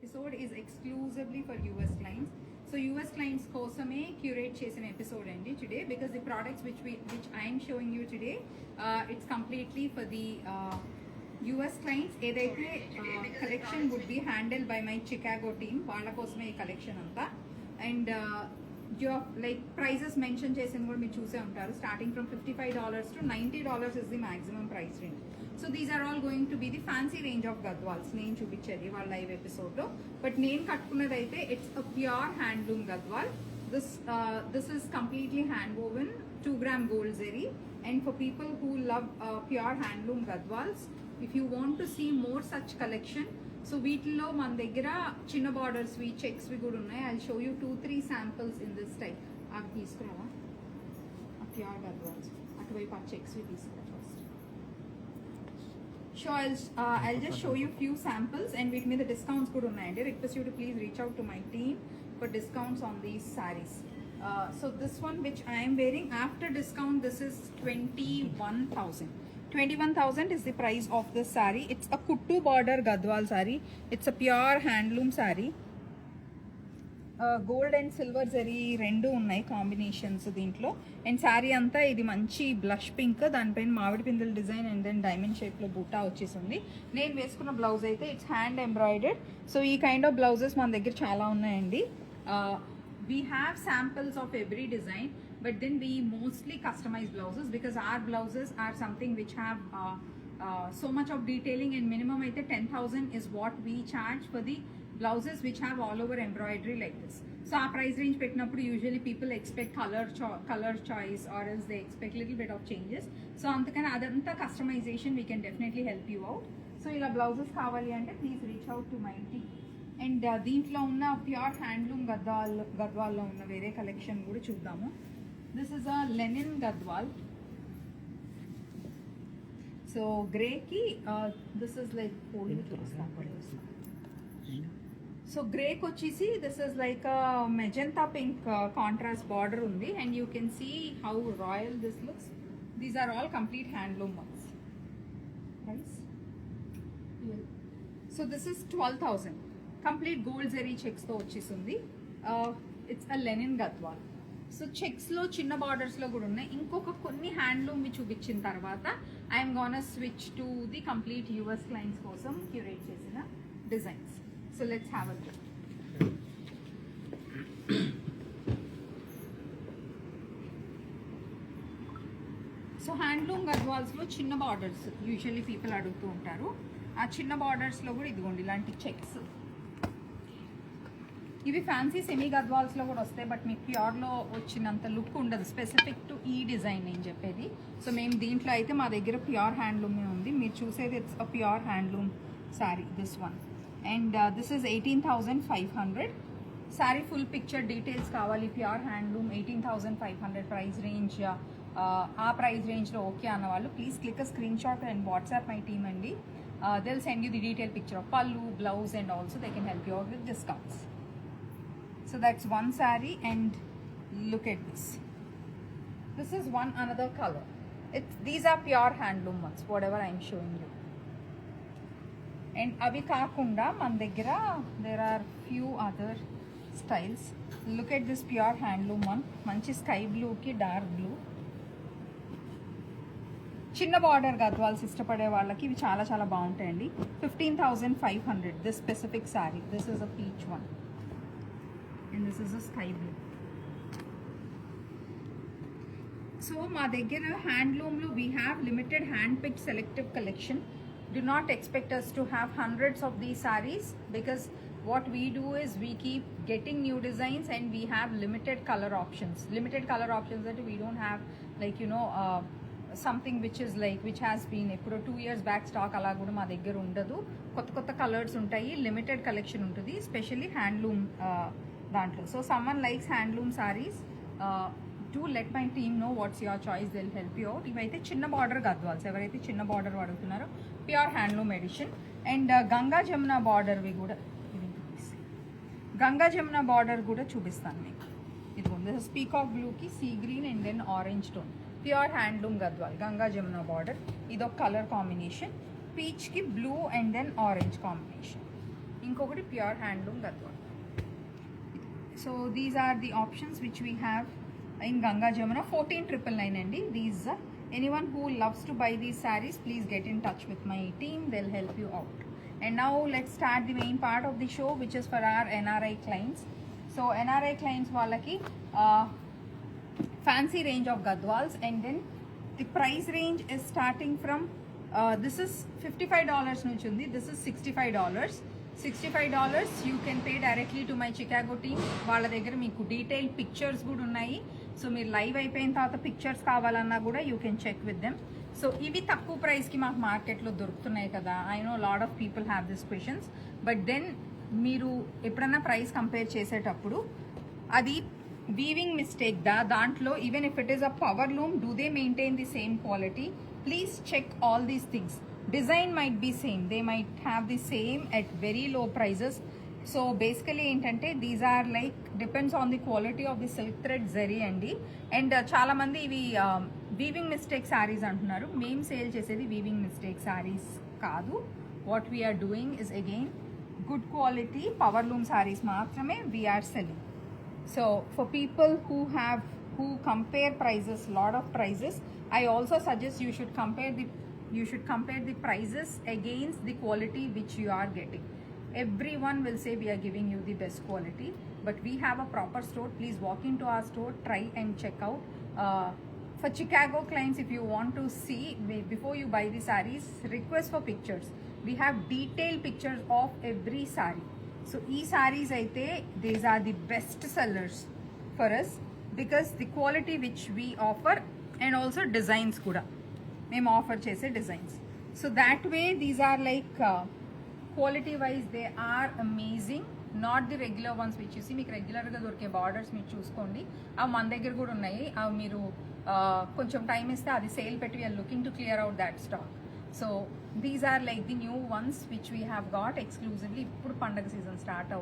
episode is exclusively for US clients. So US clients kosame curate చేసిన episode అండి today, because the products which I am showing you today, it's completely for the US clients. ఏదైతే collection would be handled by my Chicago team, వాళ్ళ కోసమే ఈ collection అంతా. And like prices mention చేసిన కూడా మీరు చూసే ఉంటారు, starting from $55 to $90 is the maximum price range. So these are all going to be the fancy range of gadwals. నేను చూపించేది వాళ్ళ లైవ్ ఎపిసోడ్ లో, బట్ నేను కట్టుకున్నది అయితే it's a pure handloom Gadwal. This is completely hand woven 2 gram gold zari, and for people who love pure handloom gadwals, if you want to see more such collection, so వీటిల్లో మన దగ్గర చిన్న బార్డర్స్వి చెక్స్వి కూడా ఉన్నాయి. I show you 2-3 samples in this type. అవి తీసుకురావా pure Gadwals, అటువైపు ఆ చెక్స్వి తీసుకురా first. So I'll just show you few samples, and వీటి మీద డిస్కౌంట్స్ కూడా ఉన్నాయండి. Request you to please reach out to my team for discounts on these sarees. So this one which I am wearing after discount, this is 21,000. 21,000 is the price of this saree. It's a kuttu border gadwal saree. It's a pure handloom saree. Gold and silver zari rendu unnai combinations దీంట్లో. And sari అంతా ఇది మంచి blush pink, దానిపైన మామిడి పిందెల design and then diamond షేప్లో బూటా వచ్చేసింది. నేను వేసుకున్న బ్లౌజ్ అయితే ఇట్స్ హ్యాండ్ ఎంబ్రాయిడెడ్. సో ఈ కైండ్ ఆఫ్ బ్లౌజెస్ మన దగ్గర చాలా ఉన్నాయండి. We have samples of every design, but then we mostly customize blouses, because our blouses are something which have so much of detailing, and minimum అయితే 10,000 is what we charge for the blouses which have all over embroidery like this. So our price range పెట్టినప్పుడు usually people expect color choice, or else they expect little bit of changes. So అందుకని అదంతా customization we can definitely help you out. So ఇలా blouses కావాలి అంటే please reach out to my team. And దీంట్లో ఉన్న pure handloom గద్వాల్లో ఉన్న వేరే collection కూడా చూద్దాము. This is a linen Gadwal. So గ్రేకి దిస్ ఇస్ లైక్ సో గ్రేకి వచ్చేసి this is like magenta pink contrast border ఉంది, and you can see how royal this looks. These are all complete handloom ones. So this is 12,000. Complete gold zari చెక్స్తో వచ్చేసింది. It's a linen Gadwal. So చెక్స్లో చిన్న బార్డర్స్లో కూడా ఉన్నాయి. ఇంకొక కొన్ని హ్యాండ్లూమ్వి చూపించిన తర్వాత I'm gonna switch to the complete US clients కోసం క్యూరేట్ చేసిన designs. So let's have a look. So handloom గద్వాల్స్లో చిన్న బార్డర్స్ యూజువల్లీ పీపుల్ అడుగుతూ ఉంటారు. ఆ చిన్న బార్డర్స్లో కూడా ఇదిగోండి ఇలాంటి చెక్స్. ఇవి ఫ్యాన్సీ సెమీ గద్వాల్స్లో కూడా వస్తాయి, బట్ మీకు ప్యూర్లో వచ్చినంత లుక్ ఉండదు, స్పెసిఫిక్ టు ఈ డిజైన్ నేను చెప్పేది. సో మేము దీంట్లో అయితే మా దగ్గర ప్యూర్ హ్యాండ్లూమే ఉంది. మీరు చూసేది it's a pure handloom sari, this one. And this is 18,500. Sari full picture details కావాలి, ప్యూర్ హ్యాండ్లూమ్ 18,500 ప్రైస్ రేంజ్. ఆ ప్రైస్ రేంజ్లో ఓకే అన్న వాళ్ళు please click a screenshot and WhatsApp my team అండి. they'll send you the detailed picture of pallu, blouse, and also they can help you out with discounts. So that's one saree, and look at this. This is one another color. These are pure handloom ones, whatever I'm showing you. And avi kaakunda man daggara there are few other styles. Look at this pure handloom one, manchi sky blue ki dark blue. చిన్న border Gadwals ఇష్టపడే వాళ్ళకి ఇవి చాలా చాలా బాగుంటాయండి. 15,500 this specific sari. This is a peach one, and this is a sky blue. So మా దగ్గర హ్యాండ్లూమ్లో we have limited hand picked selective collection. Do not expect us to have hundreds of these sarees, because what we do is we keep getting new designs, and we have limited color options. Limited color options that we don't have, like something which has been ఎప్పుడో 2 years back stock అలా కూడా మా దగ్గర ఉండదు. కొత్త కొత్త colours ఉంటాయి, limited collection ఉంటుంది, స్పెషల్లీ హ్యాండ్లూమ్ దాంట్లో. So someone likes handloom saris, do let my team know what's your choice, they'll help you out. ఇవైతే చిన్న బార్డర్ గద్వాల్స్, ఎవరైతే చిన్న బార్డర్ అడుగుతున్నారో pure handloom edition. And Ganga Jamuna బార్డర్వి కూడా, గంగా జమున బార్డర్ కూడా చూపిస్తాను మీకు. ఇదిగోండి పీకాక్ బ్లూకి sea green and then orange tone, pure handloom Gadwal, Ganga Jamuna border. ఇదొక కలర్ కాంబినేషన్, పీచ్కి blue and then orange combination. ఇంకొకటి pure handloom Gadwal. So these are the options which we have in Ganga Jamuna. 14,999 అండి. These anyone who loves to buy these sarees, please get in touch with my team, they'll help you out. And now let's start the main part of the show, which is for our NRI clients. So NRI clients వాళ్ళకి fancy range of gadwals, and then the price range is starting from this is $55 నుంచి ఉంది, this is $65. $65 you can pay directly to my Chicago team. వాళ్ళ దగ్గర మీకు detail pictures కూడా ఉన్నాయి. So మీరు live అయిపోయిన తర్వాత పిక్చర్స్ కావాలన్నా కూడా you can check with them. So ఇవి తక్కువ ప్రైస్కి మాకు మార్కెట్లో దొరుకుతున్నాయి కదా. I know lot of people have this questions, but then మీరు ఎప్పుడన్నా ప్రైస్ కంపేర్ చేసేటప్పుడు అది వీవింగ్ మిస్టేక్ దాంట్లో even if it is a power loom, do they maintain the same quality? Please check all these things. Design might be same, they might have the same at very low prices. So basically ఏంటంటే these are like depends on the quality of the silk thread zari అండి. And చాలా మంది ఇవి weaving mistake saris అంటున్నారు. మేము sale చేసేది weaving mistake saris కాదు. What we are doing is again good quality power loom saris మాత్రమే we are selling. So for people who compare prices, lot of prices, I also suggest you should compare the prices against the quality which you are getting. Everyone will say we are giving you the best quality, but we have a proper store. Please walk into our store, try and check out. For Chicago clients, if you want to see before you buy the sarees, request for pictures. We have detailed pictures of every saree. So ee sarees aithe these are the best sellers for us because the quality which we offer and also designs kuda మేము offer చేసే designs. So that way these are like quality wise they are amazing, not the regular ones which చూసి మీకు రెగ్యులర్గా దొరికే borders మీరు చూసుకోండి. అవి మన దగ్గర కూడా ఉన్నాయి. అవి మీరు కొంచెం టైం ఇస్తే అది సేల్ పెట్టి we're looking to clear out that stock. So these are like the new ones which we have got exclusively. ఇప్పుడు పండగ సీజన్ స్టార్ట్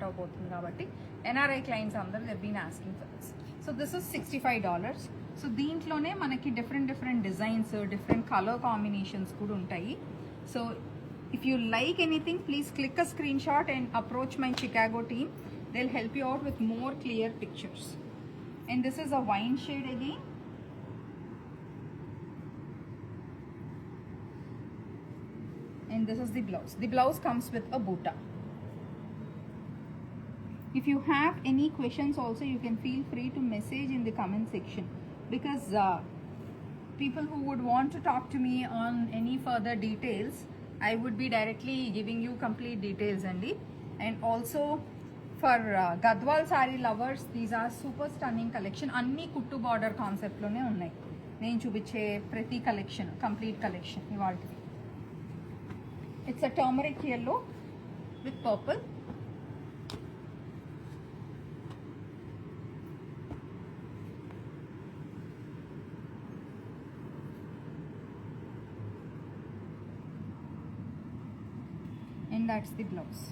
అవబోతుంది కాబట్టి ఎన్ఆర్ఐ క్లయింట్స్ అందరూ they been asking for this. So this is $65. So దీంట్లోనే మనకి different designs, different colour combinations కూడా ఉంటాయి. So if you like anything, please click a screenshot and approach my Chicago team. They will help you out with more clear pictures. And this is a wine shade again. And this is the blouse. The blouse comes with a butta. If you have any questions also, you can feel free to message in the comment section, because people who would want to talk to me on any further details, I would be directly giving you complete details andi. And also for Gadwal saree lovers, these are super stunning collection. Anni kuttu border concept lone unnai nenu chupiche prati collection, complete collection ivalti. It's a turmeric yellow with purple. And that's the blouse.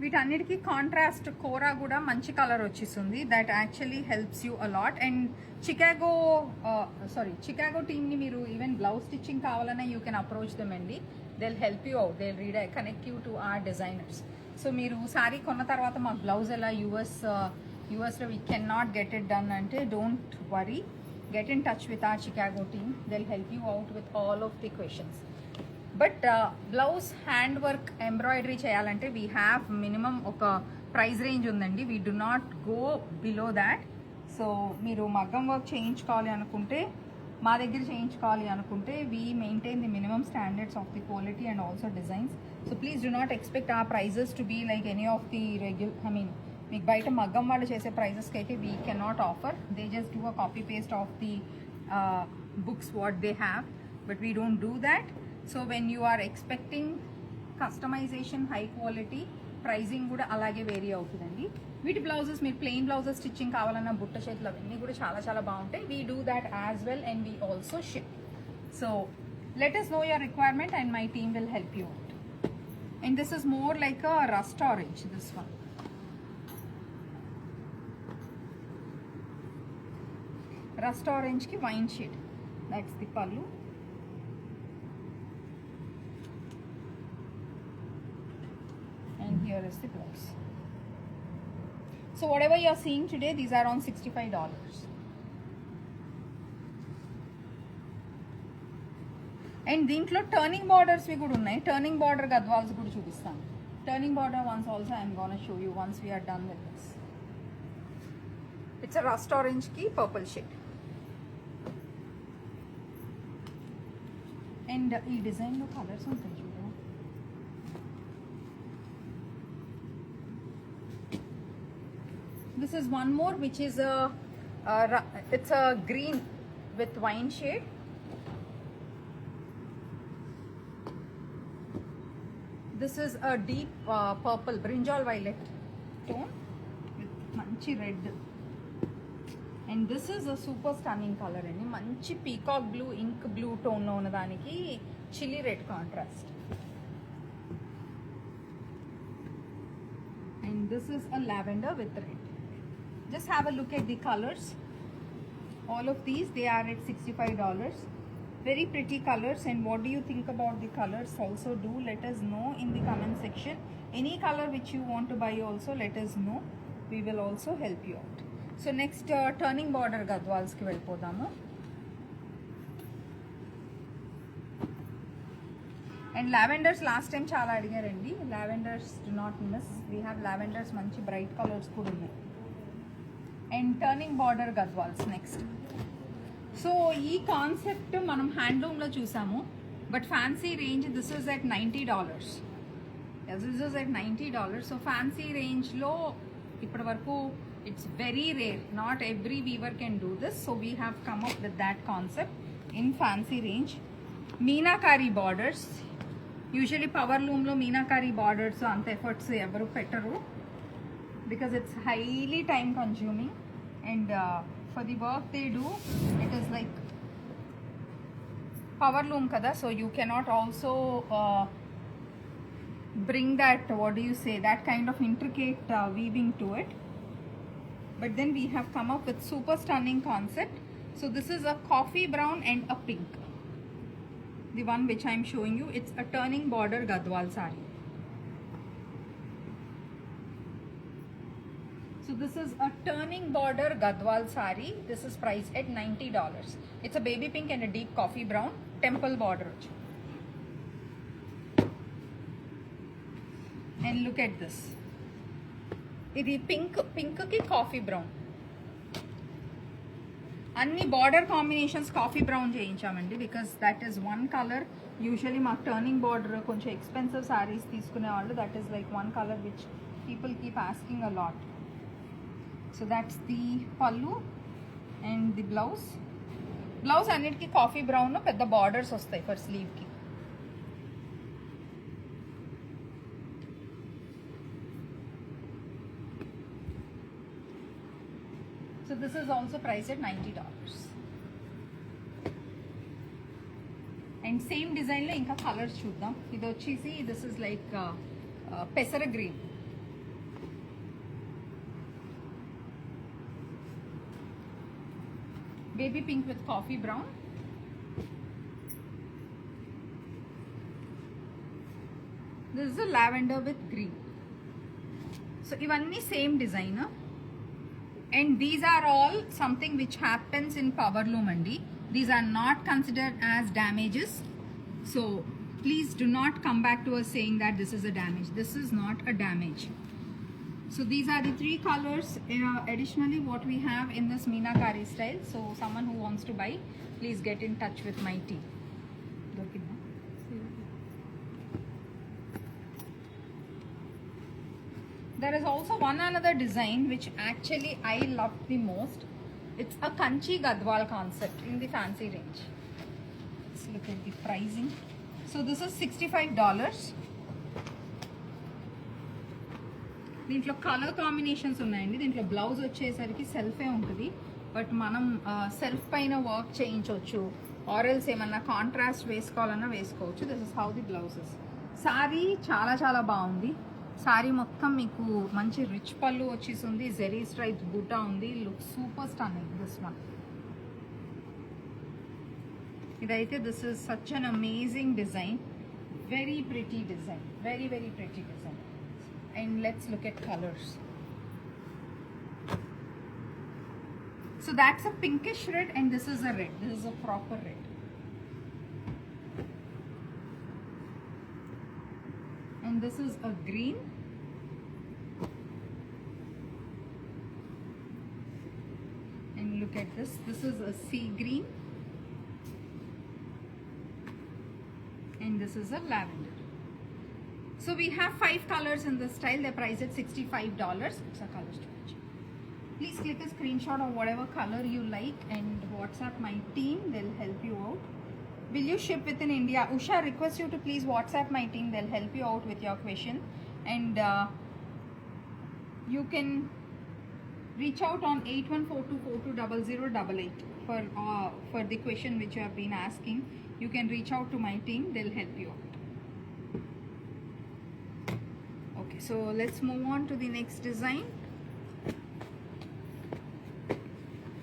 వీటన్నిటికీ contrast kora కూడా మంచి colour వచ్చేస్తుంది. That actually helps you a lot. And Chicago టీమ్ని మీరు even blouse stitching కావాలన్నా you can approach them అండి. They will help you out, they will connect you to our designers. So మీరు శారీ కొన్న తర్వాత మాకు బ్లౌజ్ ఎలా యూఎస్లో we can not get it done అంటే don't worry, get in touch with our Chicago team. They will help you out with all of the questions. But blouse hand work embroidery చేయాలంటే we have minimum ఒక price range ఉందండి. We do not go below that. So మీరు మగ్గం work చేయించుకోవాలి అనుకుంటే, మా దగ్గర చేయించుకోవాలి అనుకుంటే, we maintain the minimum standards of the quality and also designs. So please do not expect ఆ prices to be like any of the మీకు బయట మగ్గం వాళ్ళు చేసే ప్రైజెస్కి అయితే we cannot offer. They just do a copy paste of the books what they have, but we don't do that. So when you are expecting customisation, high quality, pricing కూడా అలాగే vary అవుతుందండి. వీటి బ్లౌజెస్ మీరు plain blouses stitching కావాలన్నా బుట్ట చేతులు అవన్నీ కూడా చాలా చాలా బాగుంటాయి. We do that as well and we also ship. So let us know your requirement and my team will help you out. And this is more like a rust orange, this one. Rust ఆరెంజ్కి wine shade. That's the pallu. And here is the blouse. So whatever you are seeing today, these are on $65. And దీంట్లో turning బార్డర్స్వి కూడా ఉన్నాయి. Turning border Gadwals కూడా చూపిస్తాను. Turning border ones also I am gonna show you once we are done with this. It's a rust orange ki purple shade. And ఈ design లో colours ఉంటాయి చూడు. This is one more which is it's a green with wine shade. This is a deep purple brinjal violet tone with manchi red. And this is a super stunning color అండి. మంచి peacock blue ink blue టోన్లో ఉన్నదానికి chilli red contrast. And this is a lavender with red. Just have a look at the colors. All of these, they are at $65. Very pretty colors. And what do you think about the colors? Also do let us know in the comment section. Any color which you want to buy also let us know. We will also help you out. So next turning border gadwals ki vellipodamu. And lavenders last time chala adigarandi. Lavenders do not miss. We have lavenders manchi bright colors kuda unnai. And turning border gadwals next. So ఈ concept మనం హ్యాండ్లూమ్లో చూసాము, but fancy range this is at $90. This is at $90. So fancy రేంజ్లో ఇప్పటి వరకు it's very rare, not every weaver can do this. So we have come up with that concept in fancy range. Meenakari borders, usually power లూమ్లో meenakari borders అంత efforts ఎవరు పెట్టరు, because it's highly time consuming. And for the work they do, it is like power loom kada, so you cannot also bring that, what do you say, that kind of intricate weaving to it. But then we have come up with super stunning concept. So this is a coffee brown and a pink, the one which I am showing you. It's a turning border gadwal sari. So this is a turning border gadwal sari. This is priced at $90. It's a baby pink and a deep coffee brown temple border. And look at this. Idi pink ki coffee brown. Anni border combinations coffee brown cheyinchamandi, because that is one color. Usually ma turning border konచెం expensive sarees తీసుకునే వాళ్ళు, that is like one color which people keep asking a lot. So that's the pallu and the blouse. Blouse అన్నిటికి coffee brown పెద్ద borders వస్తాయి for slew కి. So this is also priced at $90. And same design లో ఇంకా colours చూద్దాం. ఇది వచ్చేసి this is like పెసర green. Baby pink with coffee brown. This is a lavender with green. So ivanni same designer, and these are all something which happens in power loom andi. These are not considered as damages, so please do not come back to us saying that this is a damage. This is not a damage. So these are the three colors. Additionally, what we have in this Meenakari style. So someone who wants to buy, please get in touch with my team. There is also one another design which actually I love the most. It's a Kanchi Gadwal concept in the fancy range. Let's look at the pricing. So this is $65. దీంట్లో colour combinations ఉన్నాయండి. దీంట్లో blouse వచ్చేసరికి సెల్ఫే ఉంటుంది, but మనం self పైన work చేయించవచ్చు, or else ఏమన్నా contrast వేసుకోవాలన్నా వేసుకోవచ్చు. This is how the blouses. Sorry చాలా చాలా బాగుంది. సారీ మొత్తం మీకు మంచి రిచ్ పళ్ళు వచ్చేసింది, జెరీ స్ట్రైప్స్ బూటా ఉంది. Look super stunning this one. ఇదైతే this is such an amazing design, very pretty design, very very pretty design. And let's look at colours. So that's a pinkish red and this is a red. This is a proper red. And this is a green. And look at this. This is a sea green. And this is a lavender. So we have 5 colors in this style. They're priced at $65. It's a color storage. Please click a screenshot of whatever color you like and WhatsApp my team. They'll help you out. Will you ship within India? Usha, request you to please WhatsApp my team. They'll help you out with your question. And you can reach out on 8142420088 for the question which you have been asking. You can reach out to my team. They'll help you out. Okay, so let's move on to the next design.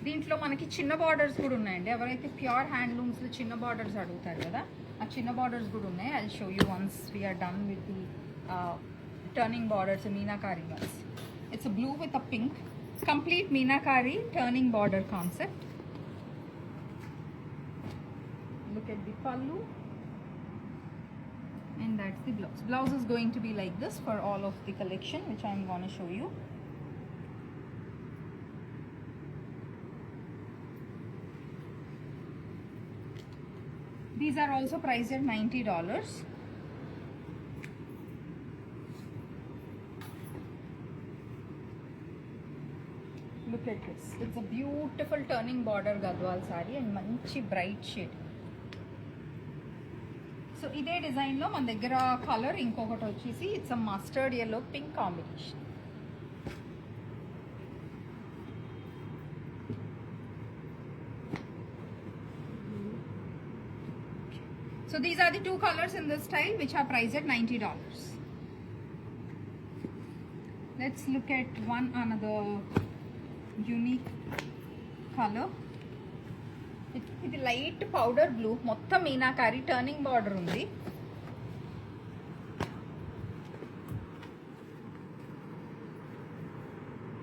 దీంట్లో మనకి చిన్న borders కూడా ఉన్నాయండి. ఎవరైతే pure హ్యాండ్లూమ్స్లో చిన్న borders అడుగుతారు కదా, ఆ చిన్న బార్డర్స్ కూడా ఉన్నాయి. I show you ones we're done with the turning borders, meenakari ones. It's blue with a pink, complete meenakari turning border concept. Look at the pallu and that's the blouse. Blouse is going to be like this for all of the collection which I am going to show you. These are also priced at $90. Look at this. It's a beautiful turning border Gadwal saree and manchi bright shade. So ఇదే design లో మన దగ్గర colour ఇంకొకటి వచ్చేసి it's a mustard yellow pink combination. So these are the 2 colors in this style which are priced at $90. Let's look at one another unique color. ఇది light powder blue, మొత్తం meenakari turning border ఉంది.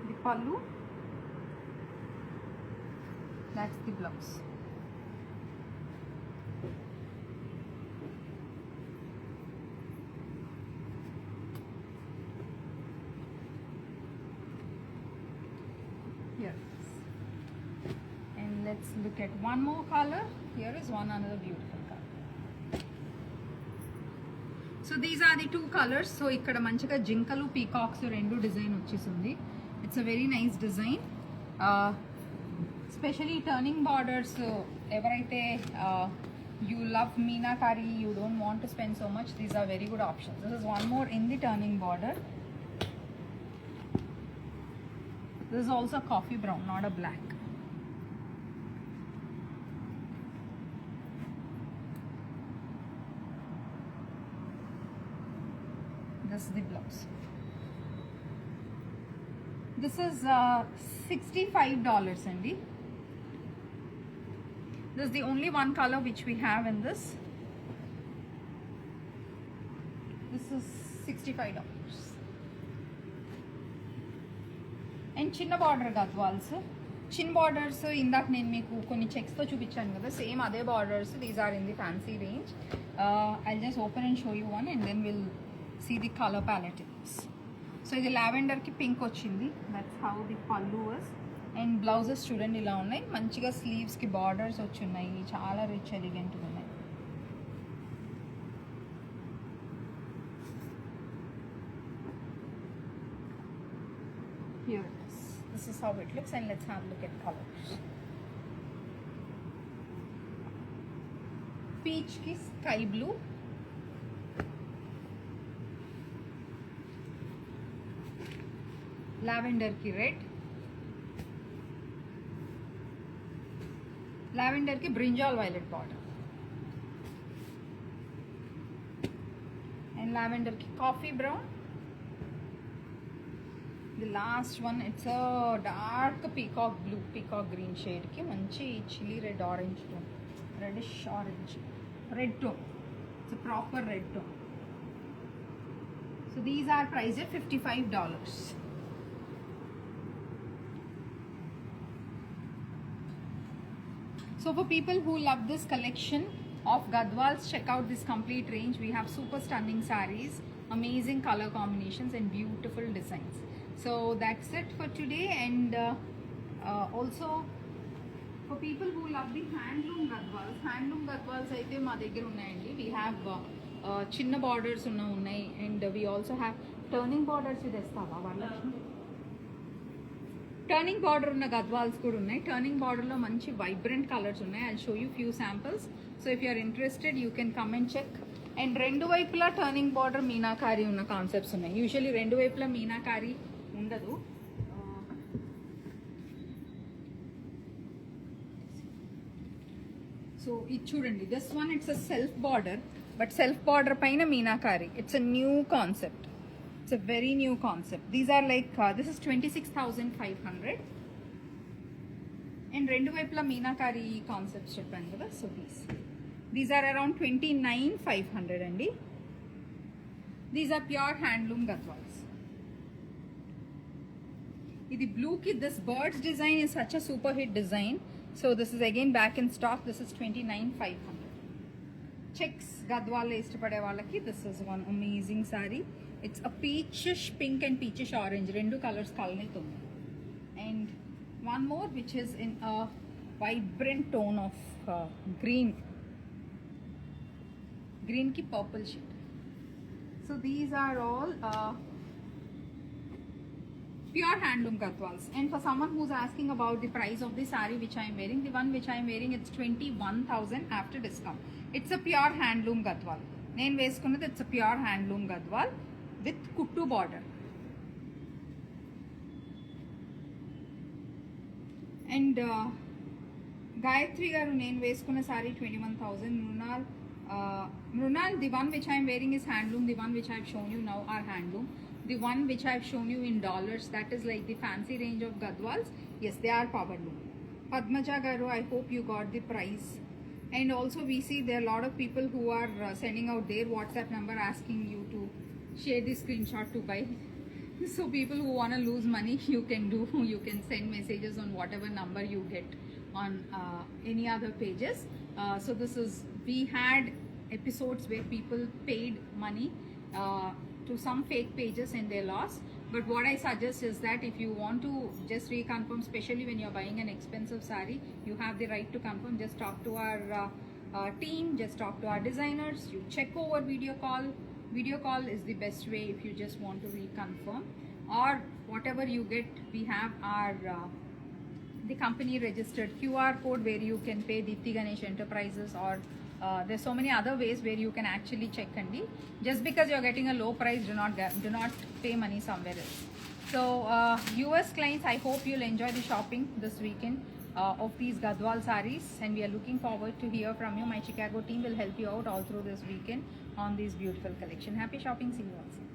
The పల్లు, that's the blouse. Here. And let's look at one more color. Here is one another beautiful color. So these are the 2 colors. So ikkada manchiga jinkalu peacocks rendu design vachesindi. It's a very nice design. Especially turning borders. Evaraithe you love meenakari, you don't want to spend so much, these are very good options. This is one more in the turning border. This is also a coffee brown, not a black. This is the blouse. This is $65 andi. This is the only one color which we have in this. This is $65. And chinna border gadwals. Chin borders ఇందాక నేను మీకు కొన్ని చెక్స్తో చూపించాను కదా, same అదే borders. These are in the fancy range. I'll just open and show you one and then will see the colour palette in this. So ఇది లావెండర్కి pink వచ్చింది. That's how the pallu was. And blouses చూడండి ఇలా ఉన్నాయి, మంచిగా స్లీవ్స్కి borders వచ్చి ఉన్నాయి, చాలా రిచ్ ఎలిగెంట్గా ఉన్నాయి. Here it is. This is how it looks, and let's have a look at colors. Peach ki sky blue, lavender ki red, lavender ki brinjal violet border, and lavender ki coffee brown. The last one, it's a dark peacock blue, peacock green shade ki manchi chilli red orange tone. reddish orange, red tone. It's a proper red tone. So these are priced at $55. So for people who love this collection of Gadwals, check out this complete range. We have super stunning sarees, amazing color combinations and beautiful designs. So that's it for today. And also for people who love the handloom Gadwals అయితే మా దగ్గర ఉన్నాయండి. We have చిన్న borders ఉన్నాయి and we also have turning borders తెస్తావా వాళ్ళకి? Turning border ఉన్న గద్వాల్స్ కూడా ఉన్నాయి. టర్నింగ్ బార్డర్లో మంచి వైబ్రెంట్ కలర్స్ ఉన్నాయి. I show you few samples. So if you're interested you can come and check. And రెండు వైపులా టర్నింగ్ బార్డర్ మీనాకారి ఉన్న కాన్సెప్ట్స్ ఉన్నాయి. యూజువల్లీ రెండు వైపులా మీనాకారి ఉండదు. సో ఇది చూడండి, this one it's a self border, but self border పైన meenakari. It's a new concept. It's a very new concept. These are like this is 26,500 and rendu vaipula meenakari concepts cheppanu kada. So these are around 29,500 andi. These are pure handloom gadwals. Idi blue ki this birds design is such a super hit design. So this is again back in stock. This is 29,500. Checks gadwal istapade vallaki this is one amazing saree. It's a peachish pink and peachish orange. Rendu colors kalnito. And one more which is in a vibrant tone of green. Green ki purple shade. So these are all pure handloom gadwals. And for someone who's asking about the price of the saree which I am wearing, the one which I am wearing, it's 21,000 after discount. It's a pure handloom gadwal. Nenu veskunnadi it's a pure handloom gadwal with kuttu border. And Gayatri garu nenu veskunna saree 21,000. Mrunal, the one which I am wearing is handloom. The one which I have shown you now are handloom. The one which I have shown you in dollars, that is like the fancy range of gadwals. Yes, they are power loom. Padmaja garu, I hope you got the price. And also we see there are a lot of people who are sending out their WhatsApp number asking you to share the screenshot to buy. So people who want to lose money, you can send messages on whatever number you get on any other pages. So this is, we had episodes where people paid money to some fake pages and they lost. But what I suggest is that if you want to just reconfirm, especially when you're buying an expensive saree, you have the right to confirm. Just talk to our team, just talk to our designers. You check over video call. Video call is the best way if you just want to reconfirm. Or whatever you get, we have our the company registered QR code where you can pay Deepthi Ganesh Enterprises, or there's so many other ways where you can actually check and just because you're getting a low price, do not pay money somewhere else. So US clients, I hope you'll enjoy the shopping this weekend of these Gadwal sarees, and we are looking forward to hear from you. My Chicago team will help you out all through this weekend on this beautiful collection. Happy shopping. See you all soon.